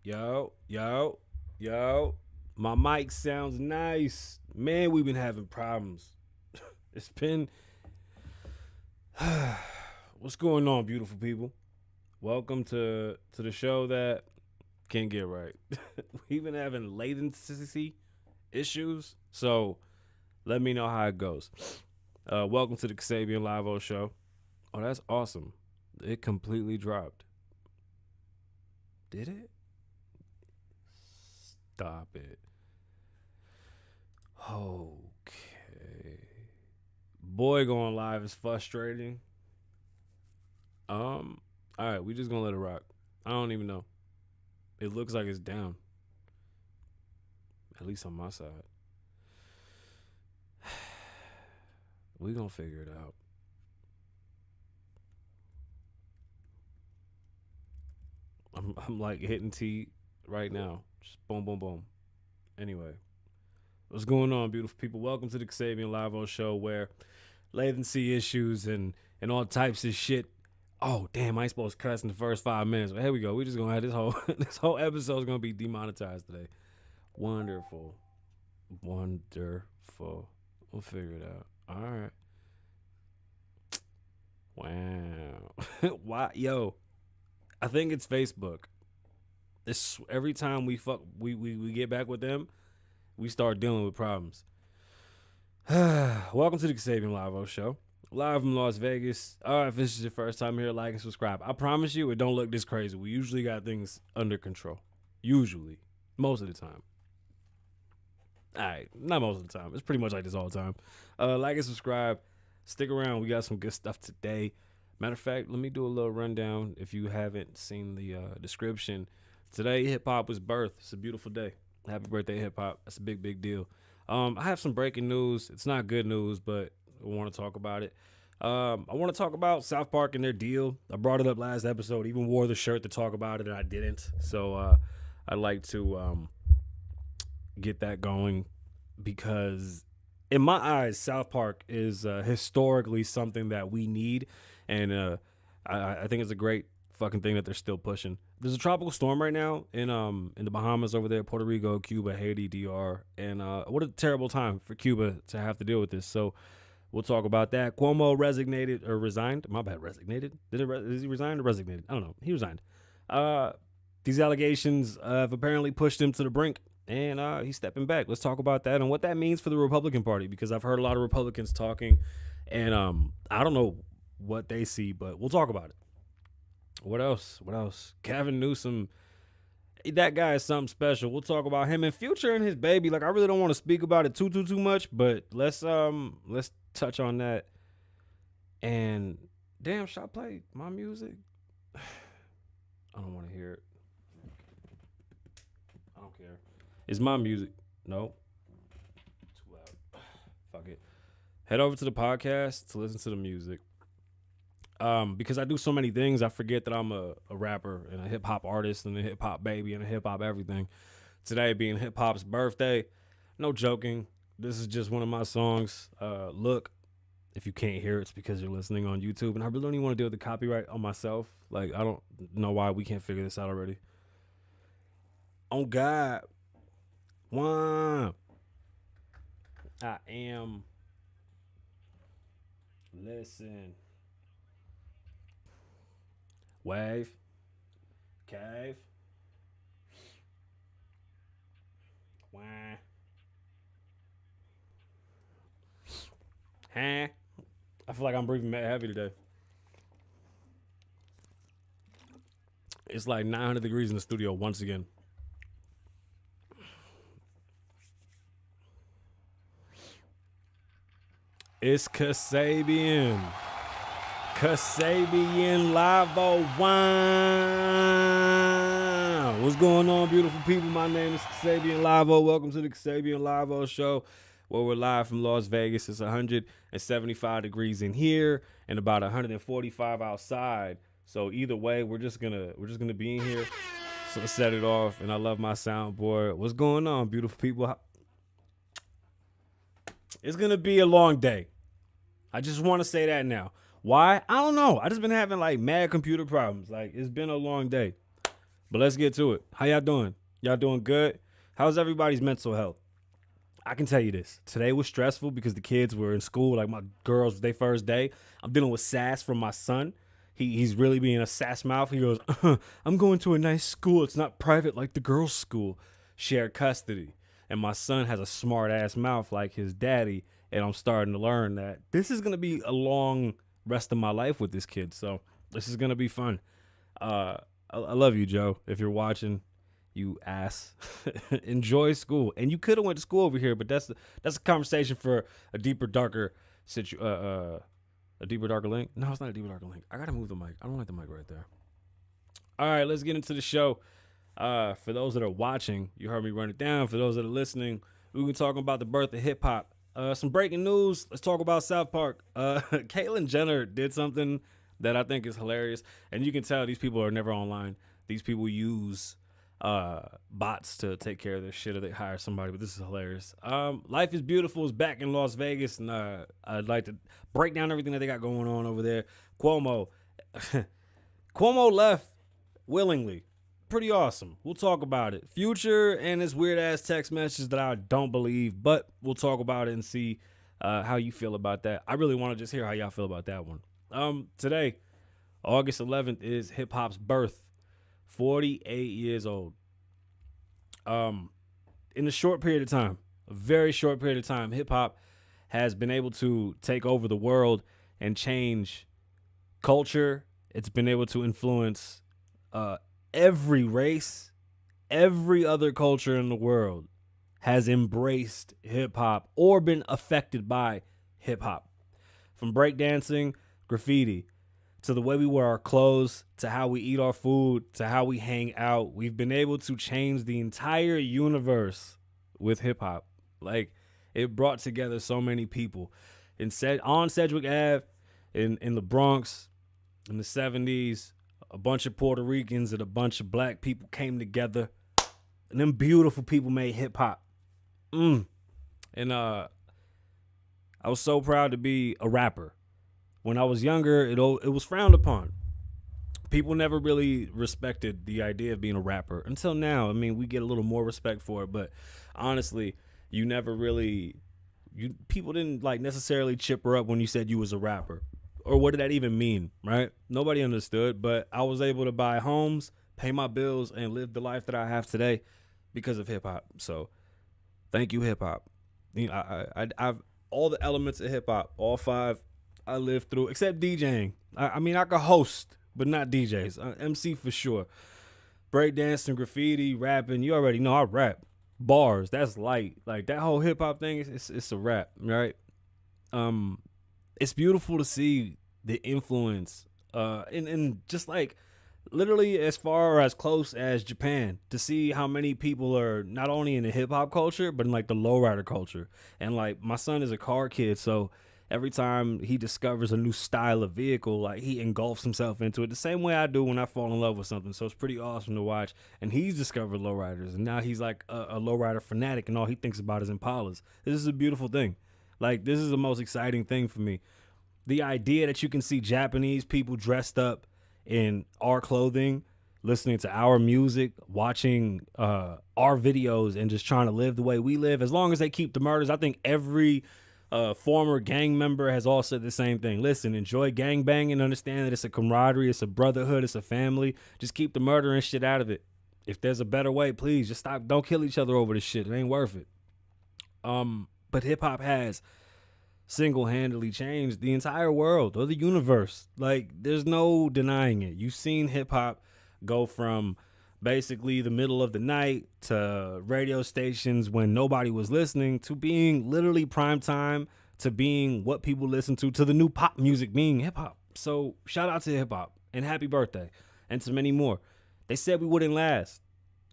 Yo. My mic sounds nice. Man, we've been having problems. It's been. What's going on, beautiful people? Welcome to the show that can't get right. We've been having latency issues, so let me know how it goes. Welcome to the Kasabian Lavoe Show. Oh, that's awesome. It completely dropped. Did it? Stop it. Okay. Boy, going live is frustrating. All right, we just gonna let it rock. I don't even know. It looks like it's down. At least on my side. We gonna figure it out. I'm like hitting T right now. Just boom, boom, boom. Anyway, what's going on, beautiful people? Welcome to the Kasabian Lavoe Show, where latency issues and all types of shit. Oh damn, I ain't supposed to cuss in the first 5 minutes. But here we go. We just gonna have this whole this whole episode is gonna be demonetized today. Wonderful. We'll figure it out. All right. Wow. Why, yo? I think it's Facebook. This every time we get back with them, we start dealing with problems. Welcome to the Kasabian Lavoe Show, live from Las Vegas. If this is your first time here, like and subscribe. I promise you, it don't look this crazy. We usually got things under control. Usually, most of the time. All right, not most of the time. It's pretty much like this all the time. Like and subscribe. Stick around. We got some good stuff today. Matter of fact, let me do a little rundown. If you haven't seen the description, today hip hop was birthed. It's a beautiful day. Happy birthday, hip hop. That's a big, big deal. I have some breaking news. It's not good news, but I want to talk about it. I want to talk about South Park and their deal. I brought it up last episode. Even wore the shirt to talk about it, and I didn't. So I'd like to get that going because, in my eyes, South Park is historically something that we need, and I think it's a great fucking thing that they're still pushing. There's a tropical storm right now in the Bahamas over there, Puerto Rico, Cuba, Haiti, DR, and what a terrible time for Cuba to have to deal with this. So we'll talk about that. Cuomo resigned. My bad, resignated. Is he resigned or resignated? I don't know. He resigned. These allegations have apparently pushed him to the brink, and he's stepping back. Let's talk about that and what that means for the Republican Party, because I've heard a lot of Republicans talking, and I don't know what they see, but we'll talk about it. What else? Gavin Newsom, that guy is something special. We'll talk about him and Future and his baby. Like, I really don't want to speak about it too much, but let's touch on that. And damn, should I play my music? I don't want to hear it. I don't care. It's my music. No. Too loud. Fuck it. Head over to the podcast to listen to the music. Because I do so many things, I forget that I'm a rapper and a hip hop artist and a hip hop baby and a hip hop everything. Today being hip hop's birthday, no joking. This is just one of my songs. Look, if you can't hear it, it's because you're listening on YouTube, and I really don't even want to deal with the copyright on myself. Like, I don't know why we can't figure this out already. On God, one, I am. Listen. Wave, cave, wah, huh? I feel like I'm breathing mad heavy today. It's like 900 degrees in the studio once again. It's Kasabian Lavoe Wine. What's going on, beautiful people? My name is Kasabian Lavoe. Welcome to the Kasabian Lavoe Show, where we're live from Las Vegas. It's 175 degrees in here and about 145 outside. So either way, we're just gonna be in here. So let's set it off. And I love my soundboard. What's going on, beautiful people? It's gonna be a long day. I just want to say that now. Why? I don't know. I just been having like mad computer problems. Like, it's been a long day. But let's get to it. How y'all doing? Y'all doing good? How's everybody's mental health? I can tell you this. Today was stressful because the kids were in school. Like my girls, their first day. I'm dealing with sass from my son. He's really being a sass mouth. He goes, I'm going to a nice school. It's not private like the girls' school. Shared custody. And my son has a smart ass mouth like his daddy. And I'm starting to learn that this is going to be a long rest of my life with this kid. So this is going to be fun. I love you, Joe. If you're watching, you ass. Enjoy school. And you could have went to school over here, but that's a conversation for a deeper, darker a deeper, darker link. No, it's not a deeper, darker link. I gotta move the mic. I don't like the mic right there. All right, let's get into the show. For those that are watching, you heard me run it down. For those that are listening, we've been talking about the birth of hip hop. Some breaking news. Let's talk about South Park. Caitlyn Jenner did something that I think is hilarious, and you can tell these people are never online. These people use bots to take care of their shit, or they hire somebody. But this is hilarious. Life is Beautiful is back in Las Vegas, and I'd like to break down everything that they got going on over there. Cuomo left willingly. Pretty awesome. We'll talk about it. Future and his weird ass text messages that I don't believe, but we'll talk about it and see how you feel about that. I really want to just hear how y'all feel about that one. Today, August 11th, is hip hop's birth. 48 years old. In a short period of time, a very short period of time, hip hop has been able to take over the world and change culture. It's been able to influence every race, every other culture in the world has embraced hip hop or been affected by hip hop. From breakdancing, graffiti, to the way we wear our clothes, to how we eat our food, to how we hang out, we've been able to change the entire universe with hip hop. Like, it brought together so many people. On Sedgwick Ave, in the Bronx, in the 70s, a bunch of Puerto Ricans and a bunch of black people came together, and them beautiful people made hip hop. And I was so proud to be a rapper. When I was younger, it was frowned upon. People never really respected the idea of being a rapper until now. I mean, we get a little more respect for it, but honestly, people didn't like necessarily chipper up when you said you was a rapper. Or what did that even mean, right? Nobody understood, but I was able to buy homes, pay my bills, and live the life that I have today because of hip hop. So, thank you, hip hop. You know, I've all the elements of hip hop, all 5. I lived through, except DJing. I mean, I could host, but not DJs. MC for sure. Breakdancing, graffiti, rapping. You already know I rap. Bars, that's light. Like, that whole hip hop thing, it's a rap, right? It's beautiful to see the influence, and just like literally as far or as close as Japan, to see how many people are not only in the hip hop culture, but in like the lowrider culture. And like, my son is a car kid, so every time he discovers a new style of vehicle, like, he engulfs himself into it the same way I do when I fall in love with something. So it's pretty awesome to watch. And he's discovered lowriders, and now he's like a lowrider fanatic, and all he thinks about is Impalas. This is a beautiful thing. Like, this is the most exciting thing for me. The idea that you can see Japanese people dressed up in our clothing, listening to our music, watching our videos, and just trying to live the way we live, as long as they keep the murders. I think every former gang member has all said the same thing. Listen, enjoy gang banging, understand that it's a camaraderie, it's a brotherhood, it's a family. Just keep the murder and shit out of it. If there's a better way, please just stop. Don't kill each other over this shit. It ain't worth it. But hip hop has single-handedly changed the entire world or the universe. Like, there's no denying it. You've seen hip hop go from basically the middle of the night to radio stations when nobody was listening, to being literally prime time, to being what people listen to the new pop music being hip hop. So shout out to hip hop and happy birthday, and to many more. They said we wouldn't last.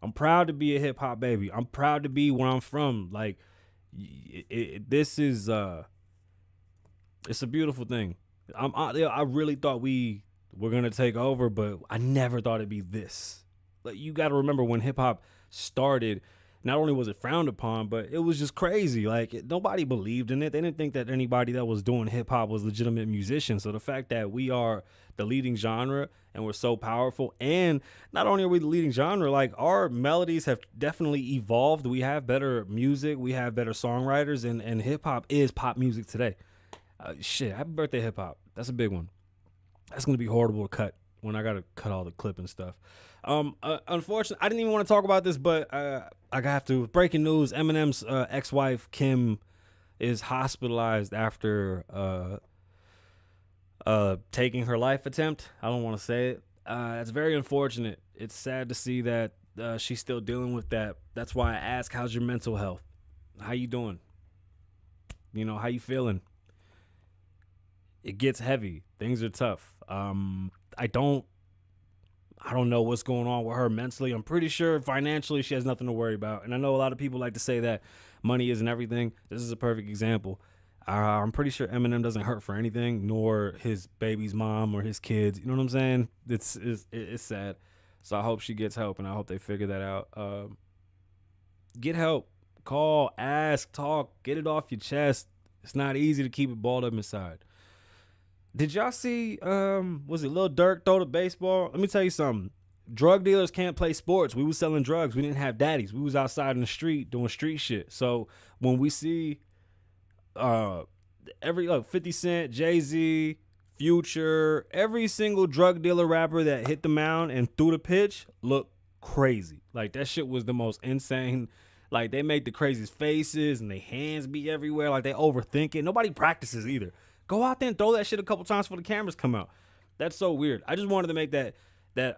I'm proud to be a hip hop baby. I'm proud to be where I'm from. Like, this is it's a beautiful thing. I really thought we were gonna take over, but I never thought it'd be this. Like, you got to remember when hip hop started, not only was it frowned upon, but it was just crazy. Like nobody believed in it. They didn't think that anybody that was doing hip hop was legitimate musicians. So the fact that we are the leading genre and we're so powerful, and not only are we the leading genre, like our melodies have definitely evolved. We have better music, we have better songwriters, and hip hop is pop music today. Shit, happy birthday, hip hop. That's a big one. That's gonna be horrible to cut when I gotta cut all the clip and stuff. Unfortunately, I didn't even want to talk about this, but I have to. Breaking news: Eminem's ex-wife Kim is hospitalized after taking her life attempt. I don't want to say it. It's very unfortunate. It's sad to see that she's still dealing with that. That's why I ask, how's your mental health? How you doing? You know, how you feeling? It gets heavy. Things are tough. I don't know what's going on with her mentally. I'm pretty sure financially she has nothing to worry about. And I know a lot of people like to say that money isn't everything. This is a perfect example. I'm pretty sure Eminem doesn't hurt for anything, nor his baby's mom or his kids. You know what I'm saying? It's sad. So I hope she gets help, and I hope they figure that out. Get help. Call, ask, talk, get it off your chest. It's not easy to keep it balled up inside. Did y'all see, was it Lil Durk throw the baseball? Let me tell you something. Drug dealers can't play sports. We was selling drugs. We didn't have daddies. We was outside in the street doing street shit. So when we see every 50 Cent, Jay-Z, Future, every single drug dealer rapper that hit the mound and threw the pitch looked crazy. Like that shit was the most insane. Like they make the craziest faces and their hands be everywhere. Like they overthink it. Nobody practices either. Go out there and throw that shit a couple times before the cameras come out. That's so weird. I just wanted to make that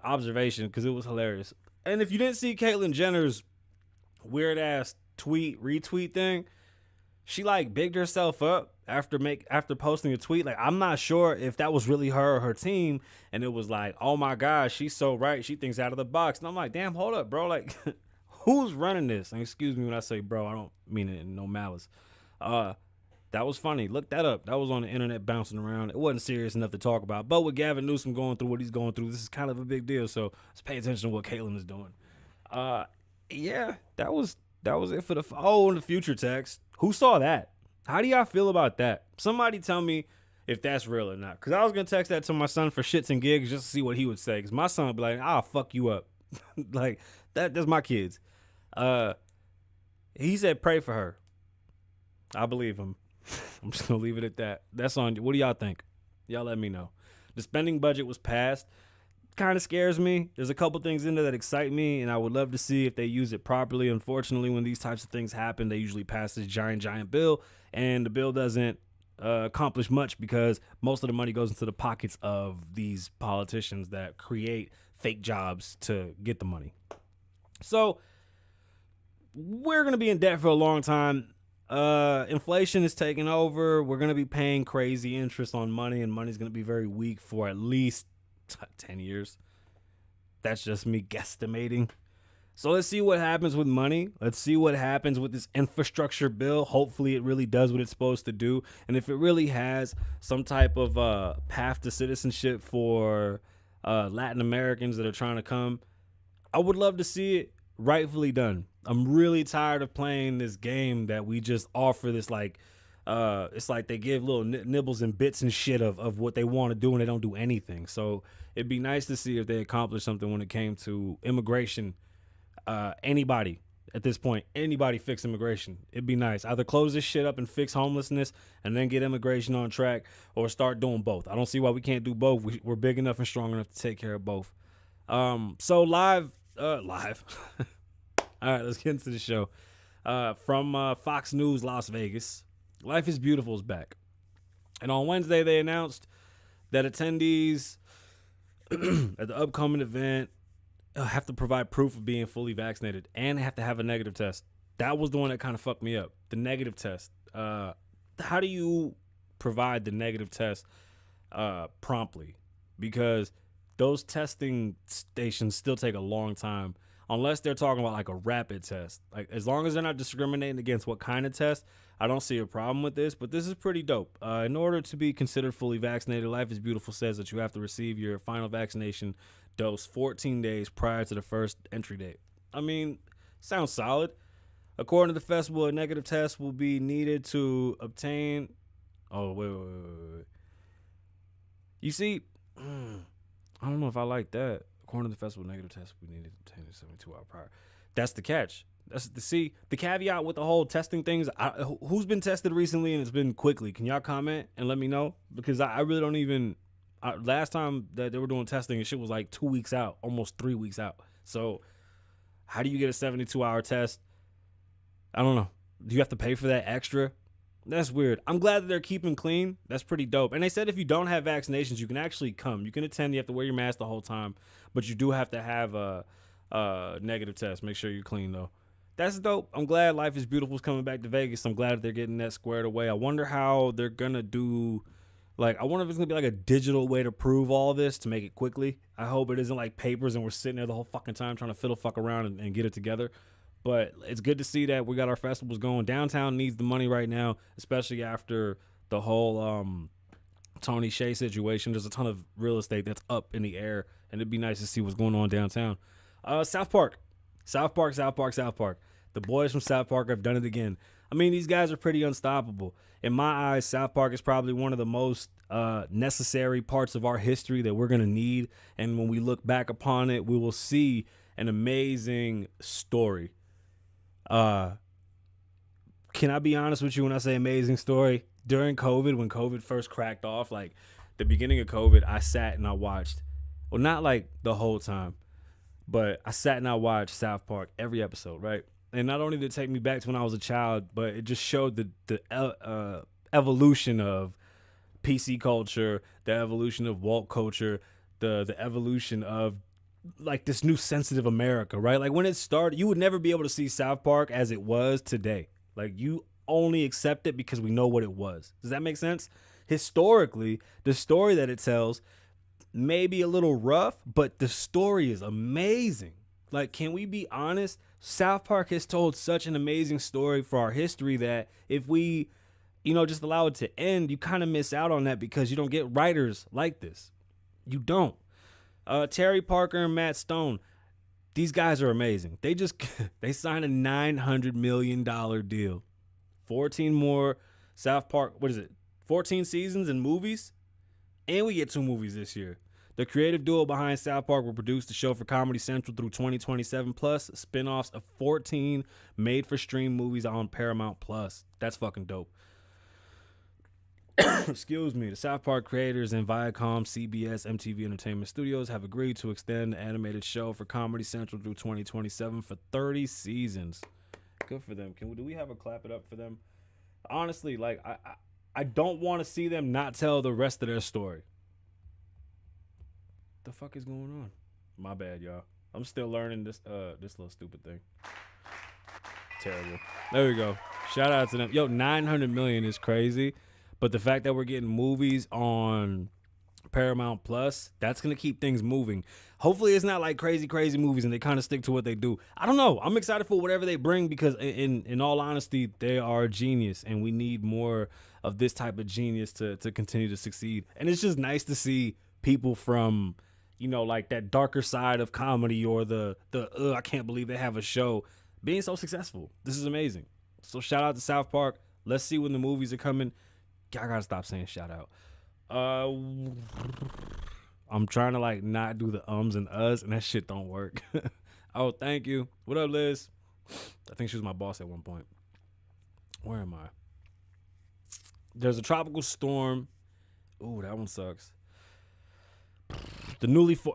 observation because it was hilarious. And if you didn't see Caitlyn Jenner's weird ass retweet thing, she like bigged herself up after posting a tweet. Like I'm not sure if that was really her or her team, and it was like, oh my gosh, she's so right. She thinks out of the box. And I'm like, damn, hold up, bro. Like who's running this? And excuse me when I say bro, I don't mean it in no malice. That was funny. Look that up. That was on the internet bouncing around. It wasn't serious enough to talk about. But with Gavin Newsom going through what he's going through, this is kind of a big deal. So let's pay attention to what Caitlyn is doing. Yeah, that was it for and the future text. Who saw that? How do y'all feel about that? Somebody tell me if that's real or not. Because I was going to text that to my son for shits and gigs just to see what he would say. Because my son would be like, I'll fuck you up. Like, that's my kids. He said pray for her. I believe him. I'm just going to leave it at that. That's on you. What do y'all think? Y'all let me know. The spending budget was passed. Kind of scares me. There's a couple things in there that excite me, and I would love to see if they use it properly. Unfortunately, when these types of things happen, they usually pass this giant bill, and the bill doesn't accomplish much because most of the money goes into the pockets of these politicians that create fake jobs to get the money. So we're going to be in debt for a long time. Inflation is taking over. We're going to be paying crazy interest on money, and money's going to be very weak for at least 10 years. That's just me guesstimating. So let's see what happens with money. Let's see what happens with this infrastructure bill. Hopefully it really does what it's supposed to do. And if it really has some type of path to citizenship for Latin Americans that are trying to come, I would love to see it rightfully done. I'm really tired of playing this game that we just offer this like it's like they give little nibbles and bits and shit of what they want to do and they don't do anything. So it'd be nice to see if they accomplish something when it came to immigration. Anybody at this point, anybody fix immigration. It'd be nice. Either close this shit up and fix homelessness and then get immigration on track, or start doing both. I don't see why we can't do both. We're big enough and strong enough to take care of both. So live. All right, let's get into the show. From Fox News Las Vegas, Life is Beautiful is back. And on Wednesday, they announced that attendees at the upcoming event have to provide proof of being fully vaccinated and have to have a negative test. That was the one that kind of fucked me up. The negative test. How do you provide the negative test promptly? Because those testing stations still take a long time. Unless they're talking about like a rapid test. Like as long as they're not discriminating against what kind of test, I don't see a problem with this. But this is pretty dope. In order to be considered fully vaccinated, Life is Beautiful says that you have to receive your final vaccination dose 14 days prior to the first entry date. I mean, sounds solid. According to the festival, a negative test will be needed to obtain. Oh, wait. You see, I don't know if I like that. According to the festival, negative test will be needed to obtain 72 hours prior. That's the catch. That's the caveat with the whole testing things. Who's been tested recently and it's been quickly? Can y'all comment and let me know? Because I really don't even. Last time that they were doing testing, and shit was like 2 weeks out, almost 3 weeks out. So how do you get a 72-hour test? I don't know. Do you have to pay for that extra? That's weird. I'm glad that they're keeping clean. That's pretty dope. And they said if you don't have vaccinations, you can actually come. You can attend. You have to wear your mask the whole time. But you do have to have a negative test. Make sure you're clean, though. That's dope. I'm glad Life is Beautiful is coming back to Vegas. I'm glad that they're getting that squared away. I wonder how they're going to do... Like, I wonder if it's going to be like a digital way to prove all this to make it quickly. I hope it isn't like papers and we're sitting there the whole fucking time trying to fiddle fuck around and get it together. But it's good to see that we got our festivals going. Downtown needs the money right now, especially after the whole Tony Hsieh situation. There's a ton of real estate that's up in the air, and it'd be nice to see what's going on downtown. South Park. The boys from South Park have done it again. I mean, these guys are pretty unstoppable. In my eyes, South Park is probably one of the most necessary parts of our history that we're going to need. And when we look back upon it, we will see an amazing story. Can I be honest with you when I say amazing story? During COVID, when COVID first cracked off, like the beginning of COVID, I sat and I watched, well, not like the whole time, but I sat and I watched South Park every episode, right? And not only did it take me back to when I was a child, but it just showed the evolution of PC culture, the evolution of woke culture, the evolution of like this new sensitive America, right? Like when it started, you would never be able to see South Park as it was today. Like you only accept it because we know what it was. Does that make sense? Historically, the story that it tells may be a little rough, but the story is amazing. Like, can we be honest? South Park has told such an amazing story for our history that if we, just allow it to end, you kind of miss out on that because you don't get writers like this. You don't. Terry Parker and Matt Stone, these guys are amazing. They signed a $900 million deal. 14 more South Park, 14 seasons and movies? And we get 2 movies this year. The creative duo behind South Park will produce the show for Comedy Central through 2027, plus spin-offs of 14 made-for-stream movies on Paramount Plus. That's fucking dope. Excuse me. The South Park creators and Viacom, CBS, MTV Entertainment Studios have agreed to extend the animated show for Comedy Central through 2027 for 30 seasons. Good for them. Do we have a clap it up for them? Honestly, like I don't want to see them not tell the rest of their story. The fuck is going on? My bad, y'all. I'm still learning this little stupid thing. Terrible. There we go. Shout out to them. Yo, 900 million is crazy, but the fact that we're getting movies on Paramount Plus, that's gonna keep things moving. Hopefully, it's not like crazy movies, and they kind of stick to what they do. I don't know. I'm excited for whatever they bring because, in all honesty, they are a genius, and we need more of this type of genius to continue to succeed. And it's just nice to see people from, like that darker side of comedy or the I can't believe they have a show being so successful. This is amazing. So shout out to South Park. Let's see when the movies are coming. I gotta stop saying shout out. I'm trying to like not do the ums and uhs, and that shit don't work. Oh, thank you. What up, Liz? I think she was my boss at one point. Where am I? There's a tropical storm. Ooh, that one sucks.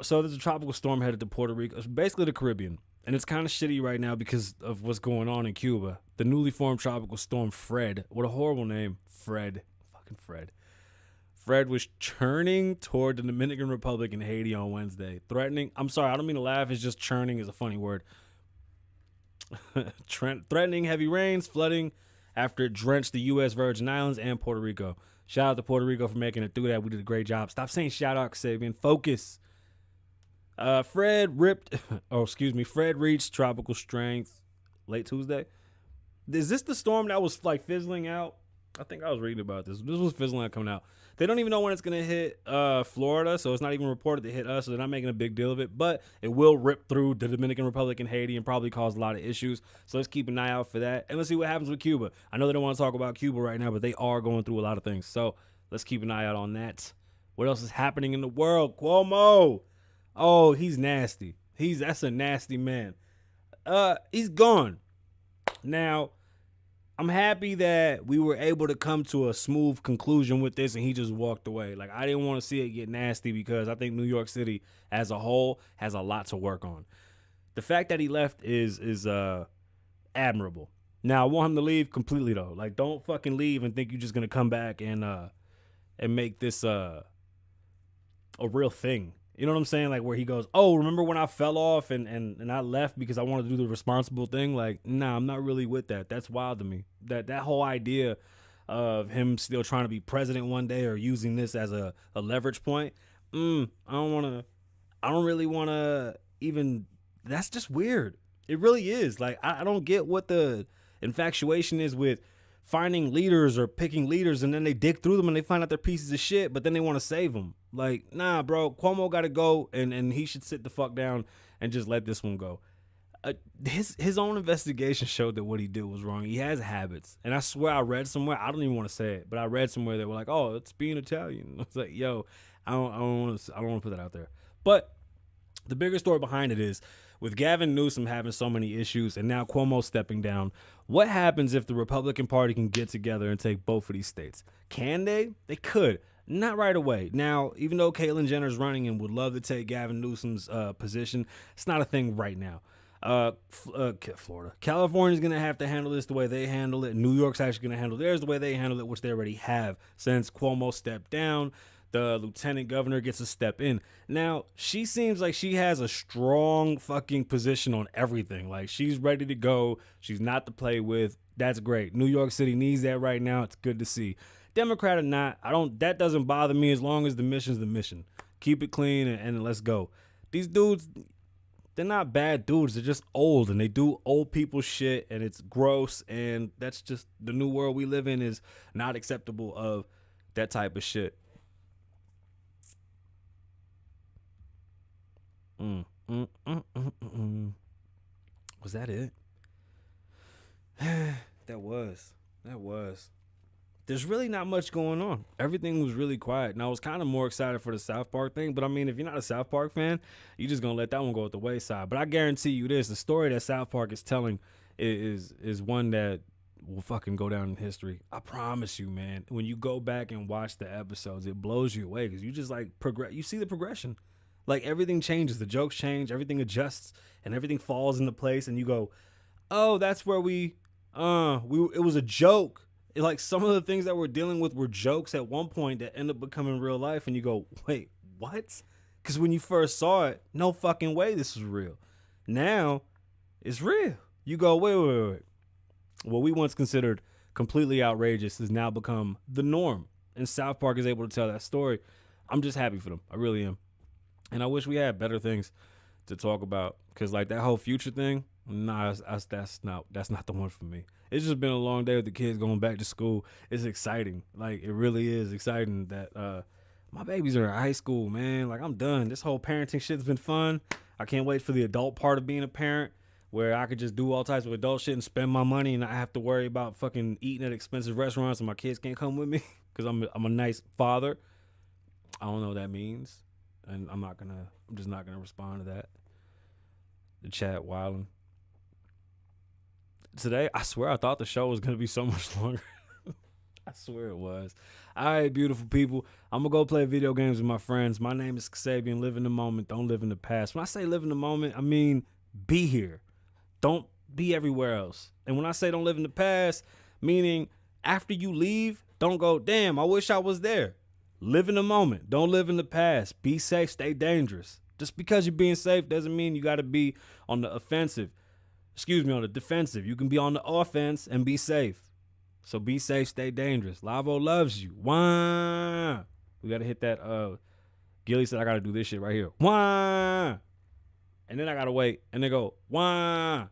So there's a tropical storm headed to Puerto Rico. It's basically the Caribbean. And it's kind of shitty right now because of what's going on in Cuba. The newly formed tropical storm Fred. What a horrible name. Fred. Fucking Fred. Fred was churning toward the Dominican Republic and Haiti on Wednesday. Threatening. I'm sorry, I don't mean to laugh. It's just churning is a funny word. Threatening heavy rains, flooding after it drenched the U.S. Virgin Islands and Puerto Rico. Shout out to Puerto Rico for making it through that. We did a great job. Stop saying shout out, Kasabian. Focus. Fred reached tropical strength late Tuesday. Is this the storm that was like fizzling out I think I was reading about this. This was fizzling coming out. They don't even know when it's going to hit Florida, so it's not even reported to hit us, so they're not making a big deal of it. But it will rip through the Dominican Republic and Haiti and probably cause a lot of issues. So let's keep an eye out for that. And let's see what happens with Cuba. I know they don't want to talk about Cuba right now, but they are going through a lot of things. So let's keep an eye out on that. What else is happening in the world? Cuomo. Oh, he's nasty. That's a nasty man. He's gone. Now, I'm happy that we were able to come to a smooth conclusion with this and he just walked away. Like, I didn't want to see it get nasty because I think New York City as a whole has a lot to work on. The fact that he left is admirable. Now, I want him to leave completely, though. Like, don't fucking leave and think you're just going to come back and make this a real thing. You know what I'm saying? Like, where he goes, oh, remember when I fell off and I left because I wanted to do the responsible thing? Like, nah, I'm not really with that. That's wild to me. That whole idea of him still trying to be president one day or using this as a leverage point, I don't really want to even, that's just weird. It really is. Like, I don't get what the infatuation is with finding leaders or picking leaders and then they dig through them and they find out they're pieces of shit, but then they want to save them. Like, nah, bro, Cuomo got to go and he should sit the fuck down and just let this one go. His own investigation showed that what he did was wrong. He has habits. And I swear I read somewhere, I don't even want to say it, but I read somewhere that were like, oh, it's being Italian. I was like, yo, I don't want to put that out there. But the bigger story behind it is, with Gavin Newsom having so many issues and now Cuomo stepping down, what happens if the Republican Party can get together and take both of these states? Can they? They could. Not right away. Now, even though Caitlyn Jenner's running and would love to take Gavin Newsom's position, it's not a thing right now. Florida. California's going to have to handle this the way they handle it. New York's actually going to handle theirs the way they handle it, which they already have since Cuomo stepped down. The lieutenant governor gets a step in. Now, she seems like she has a strong fucking position on everything. Like, she's ready to go. She's not to play with. That's great. New York City needs that right now. It's good to see. Democrat or not, that doesn't bother me as long as the mission's the mission. Keep it clean and let's go. These dudes, they're not bad dudes. They're just old and they do old people shit and it's gross, and that's just the new world we live in is not acceptable of that type of shit. Was that it? That was. There's really not much going on. Everything was really quiet. And I was kind of more excited for the South Park thing. But I mean, if you're not a South Park fan, you're just going to let that one go at the wayside. But I guarantee you this, the story that South Park is telling is one that will fucking go down in history. I promise you, man. When you go back and watch the episodes, it blows you away because you just like progress. You see the progression. Like, everything changes. The jokes change. Everything adjusts. And everything falls into place. And you go, oh, that's where it was a joke. Like, some of the things that we're dealing with were jokes at one point that end up becoming real life. And you go, wait, what? Because when you first saw it, no fucking way this is real. Now, it's real. You go, wait. What we once considered completely outrageous has now become the norm. And South Park is able to tell that story. I'm just happy for them. I really am. And I wish we had better things to talk about. Because, like, that whole Future thing, nah, that's not the one for me. It's just been a long day with the kids going back to school. It's exciting. Like, it really is exciting that my babies are in high school, man. Like, I'm done. This whole parenting shit's been fun. I can't wait for the adult part of being a parent where I could just do all types of adult shit and spend my money and not have to worry about fucking eating at expensive restaurants and my kids can't come with me because I'm a nice father. I don't know what that means. And I'm just not gonna respond to that. The chat wilding. Today, I swear I thought the show was gonna be so much longer. I swear it was. All right, beautiful people. I'm gonna go play video games with my friends. My name is Kasabian. Live in the moment. Don't live in the past. When I say live in the moment, I mean be here. Don't be everywhere else. And when I say don't live in the past, meaning after you leave, don't go, damn, I wish I was there. Live in the moment. Don't live in the past. Be safe. Stay dangerous. Just because you're being safe doesn't mean you got to be on the offensive. On the defensive. You can be on the offense and be safe. So be safe. Stay dangerous. Lavoe loves you. Wah. We got to hit that. Gilly said I got to do this shit right here. Wah. And then I got to wait. And they go, wah.